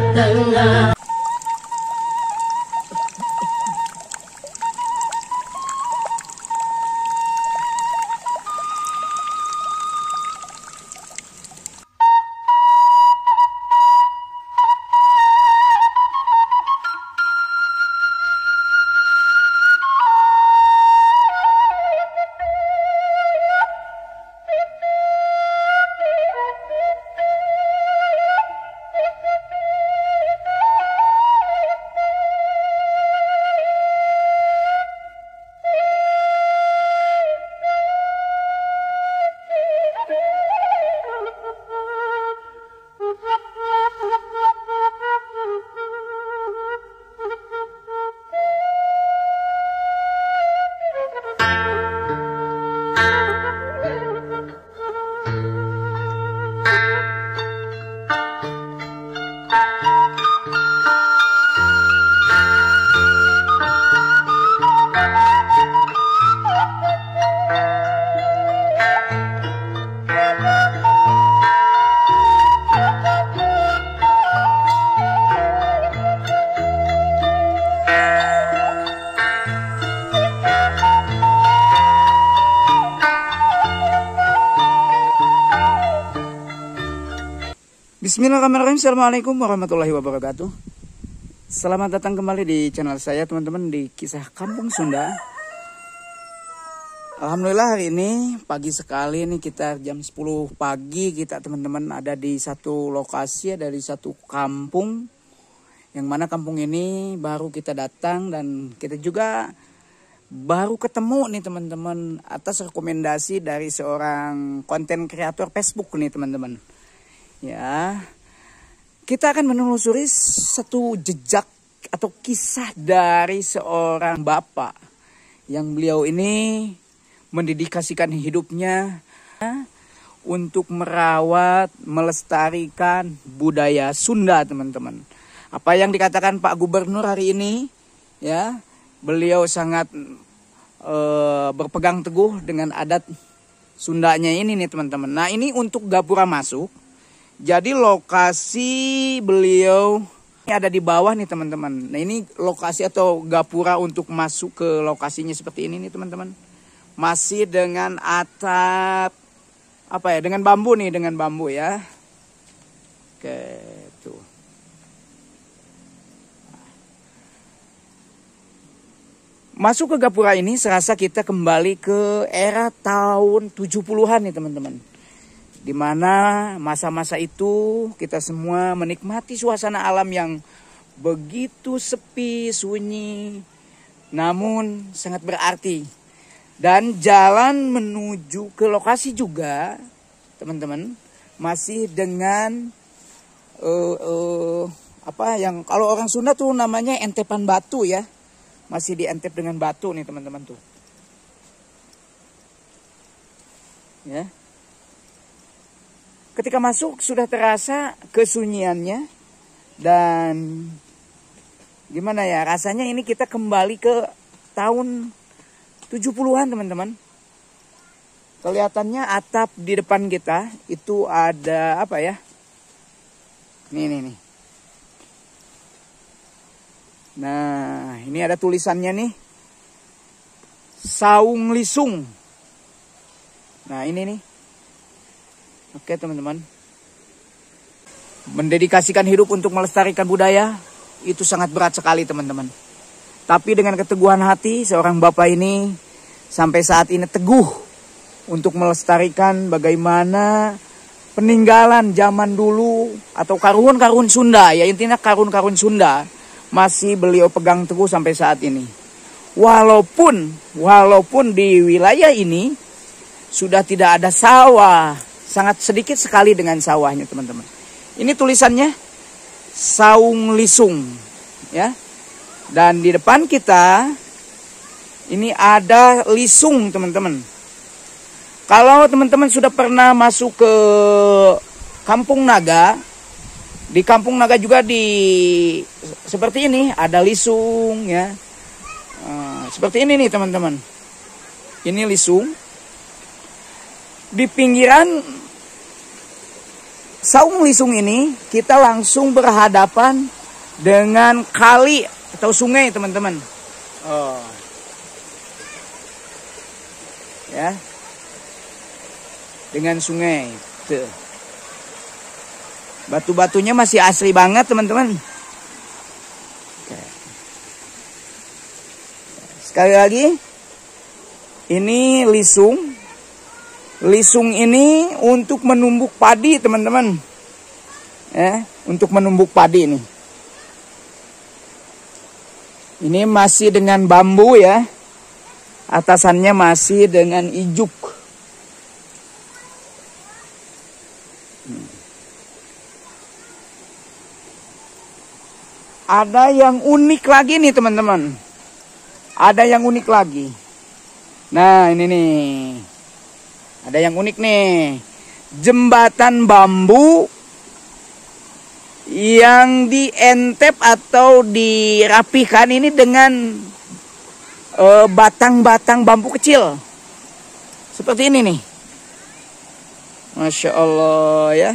tengah. Bismillahirrahmanirrahim. Assalamualaikum warahmatullahi wabarakatuh. Selamat datang kembali di channel saya teman-teman di Kisah Kampung Sunda. Alhamdulillah hari ini pagi sekali nih, kita jam 10 pagi kita teman-teman ada di satu lokasi, ada di satu kampung. Yang mana kampung ini baru kita datang dan kita juga baru ketemu nih teman-teman atas rekomendasi dari seorang konten kreator Facebook nih teman-teman. Ya, kita akan menelusuri satu jejak atau kisah dari seorang bapak yang beliau ini mendedikasikan hidupnya untuk merawat, melestarikan budaya Sunda teman-teman. Apa yang dikatakan Pak Gubernur hari ini, ya, beliau sangat berpegang teguh dengan adat Sundanya ini nih teman-teman. Nah ini untuk gapura masuk. Jadi lokasi beliau ini ada di bawah nih teman-teman. Nah ini lokasi atau gapura untuk masuk ke lokasinya seperti ini nih teman-teman. Masih dengan atap dengan bambu nih, dengan bambu ya. Oke, tuh. Masuk ke gapura ini serasa kita kembali ke era tahun 70-an nih teman-teman. Di mana masa-masa itu kita semua menikmati suasana alam yang begitu sepi, sunyi, namun sangat berarti. Dan jalan menuju ke lokasi juga, teman-teman, masih dengan yang kalau orang Sunda tuh namanya entepan batu ya, masih dientep dengan batu nih teman-teman tuh, ya. Ketika masuk sudah terasa kesunyiannya dan gimana ya rasanya ini kita kembali ke tahun 70-an teman-teman. Kelihatannya atap di depan kita itu ada apa ya? Nih. Nah ini ada tulisannya nih. Saung Lisung. Nah ini nih. Oke teman-teman, mendedikasikan hidup untuk melestarikan budaya itu sangat berat sekali teman-teman. Tapi dengan keteguhan hati seorang bapak ini sampai saat ini teguh untuk melestarikan bagaimana peninggalan zaman dulu atau karun-karun Sunda, ya intinya karun-karun Sunda masih beliau pegang teguh sampai saat ini. Walaupun di wilayah ini sudah tidak ada sawah, sangat sedikit sekali dengan sawahnya teman-teman. Ini tulisannya Saung Lisung ya. Dan di depan kita ini ada lisung teman-teman. Kalau teman-teman sudah pernah masuk ke Kampung Naga, di Kampung Naga juga seperti ini ada lisung ya. Seperti ini nih teman-teman. Ini lisung. Di pinggiran Saung Lisung ini kita langsung berhadapan dengan kali atau sungai, teman-teman. Oh. Ya. Dengan sungai. Tuh. Batu-batunya masih asli banget, teman-teman. Sekali lagi, ini lisung. Lisung ini untuk menumbuk padi, teman-teman. Ya, untuk menumbuk padi ini. Ini masih dengan bambu ya. Atasannya masih dengan ijuk. Ada yang unik lagi nih, teman-teman. Ada yang unik lagi. Nah, ini nih. Ada yang unik nih. Jembatan bambu yang dientep atau dirapikan ini dengan batang-batang bambu kecil. Seperti ini nih. Masya Allah ya.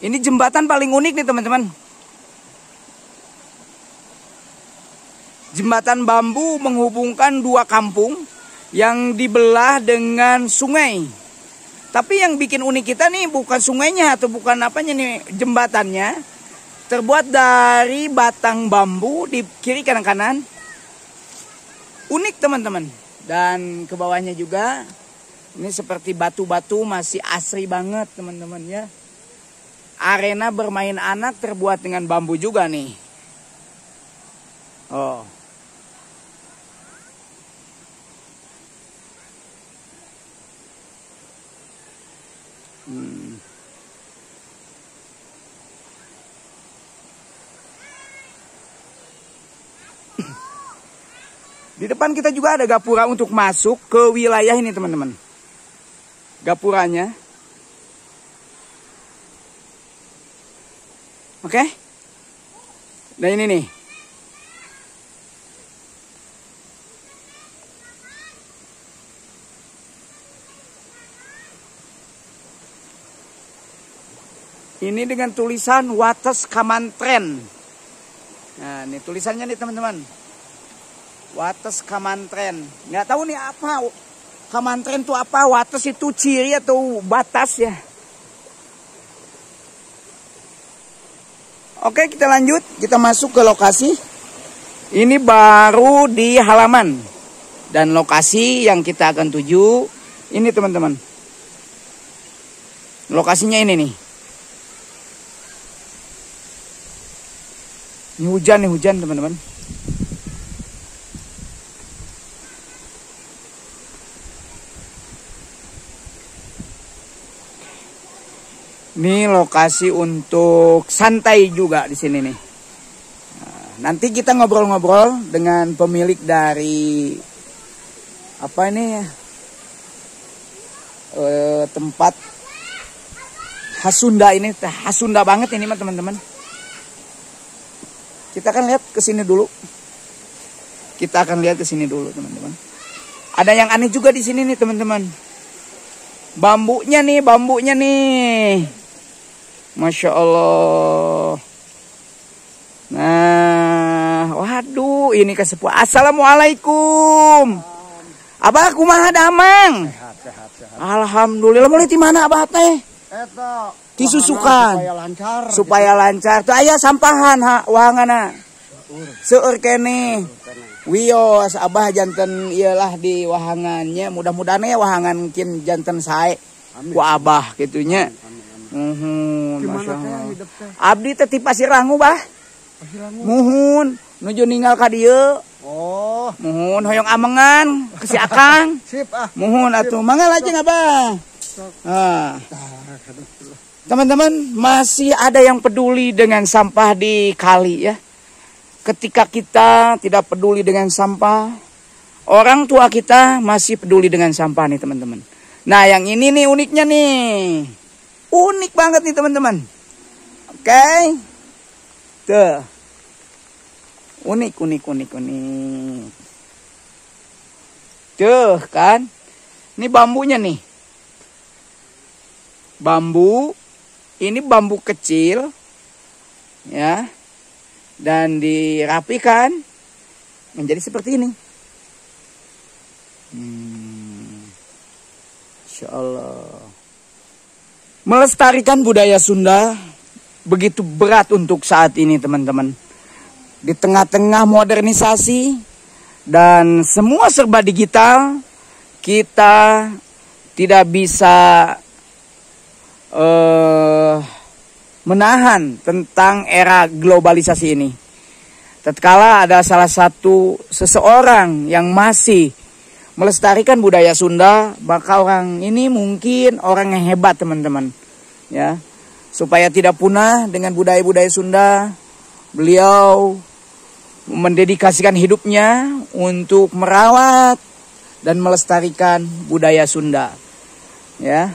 Ini jembatan paling unik nih, teman-teman. Jembatan bambu menghubungkan dua kampung yang dibelah dengan sungai. Tapi yang bikin unik kita nih bukan sungainya atau bukan apanya nih, jembatannya terbuat dari batang bambu di kiri kanan. Unik, teman-teman. Dan ke bawahnya juga ini seperti batu-batu masih asri banget, teman-teman ya. Arena bermain anak terbuat dengan bambu juga nih. Oh. Di depan kita juga ada gapura untuk masuk ke wilayah ini, teman-teman. Gapuranya. Oke. Nah, ini nih. Ini dengan tulisan Wates Kamantren. Nah, ini tulisannya nih, teman-teman. Wates Kamantren. Nggak tahu nih apa. Kamantren itu apa? Wates itu ciri atau batas ya. Oke, kita lanjut. Kita masuk ke lokasi. Ini baru di halaman. Dan lokasi yang kita akan tuju. Ini, teman-teman. Lokasinya ini nih. Ini hujan, teman-teman. Ini lokasi untuk santai juga di sini nih. Nah, nanti kita ngobrol-ngobrol dengan pemilik dari apa ini ya, tempat khas Sunda ini, khas Sunda banget ini mah, teman-teman. Kita akan lihat ke sini dulu. Teman-teman. Ada yang aneh juga di sini nih, teman-teman. Bambunya nih. Masya Allah. Nah, waduh, ini kesepuh. Assalamualaikum. Abah kumaha damang? Sehat. Alhamdulillah. Mulai di mana abah teh? Disusukan supaya lancar. Tuh aya sampahan wahangana. Seueur kene. Wios abah janten iyalah di wahangannya. Mudah-mudahan ya wahangan mungkin janten sae ku abah gitunya. Masya Allah. Abdi teh ti Pasir Rangu, bah. Muhun nuju ninggal ka dieu. Oh. Muhun hoyong amengan ke si Akang. Sip ah. Muhun atuh mangga lajeng abah. Nah. Teman-teman, masih ada yang peduli dengan sampah di kali ya. Ketika kita tidak peduli dengan sampah, orang tua kita masih peduli dengan sampah nih, teman-teman. Nah, yang ini nih uniknya nih. Unik banget nih, teman-teman. Oke. Tuh. Unik. Tuh kan. Ini bambunya nih. Bambu. Ini bambu kecil. Ya. Dan dirapikan menjadi seperti ini. Insya Allah. Melestarikan budaya Sunda begitu berat untuk saat ini, teman-teman. Di tengah-tengah modernisasi dan semua serba digital, kita tidak bisa menahan tentang era globalisasi ini. Tatkala ada salah satu seseorang yang masih melestarikan budaya Sunda, maka orang ini mungkin orang yang hebat, teman-teman. Ya, supaya tidak punah dengan budaya-budaya Sunda, beliau mendedikasikan hidupnya untuk merawat dan melestarikan budaya Sunda. Ya,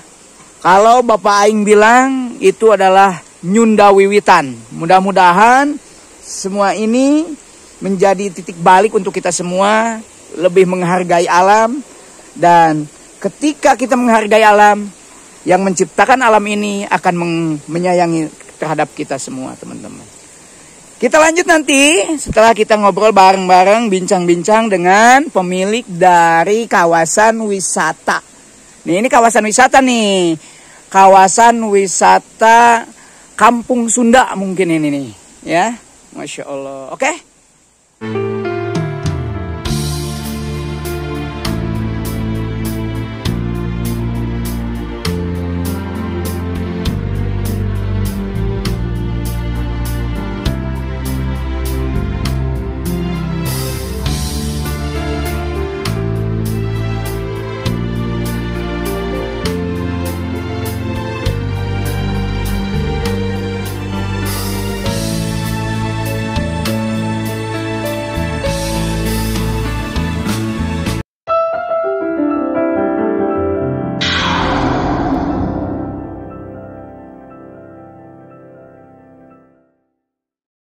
kalau Bapak Aing bilang itu adalah Nyunda Wiwitan. Mudah-mudahan semua ini menjadi titik balik untuk kita semua. Lebih menghargai alam, dan ketika kita menghargai alam, yang menciptakan alam ini akan menyayangi terhadap kita semua, teman-teman. Kita lanjut nanti setelah kita ngobrol bareng-bareng, bincang-bincang dengan pemilik dari kawasan wisata. Nih, ini kawasan wisata nih, kawasan wisata Kampung Sunda mungkin ini nih, ya, Masya Allah. Oke.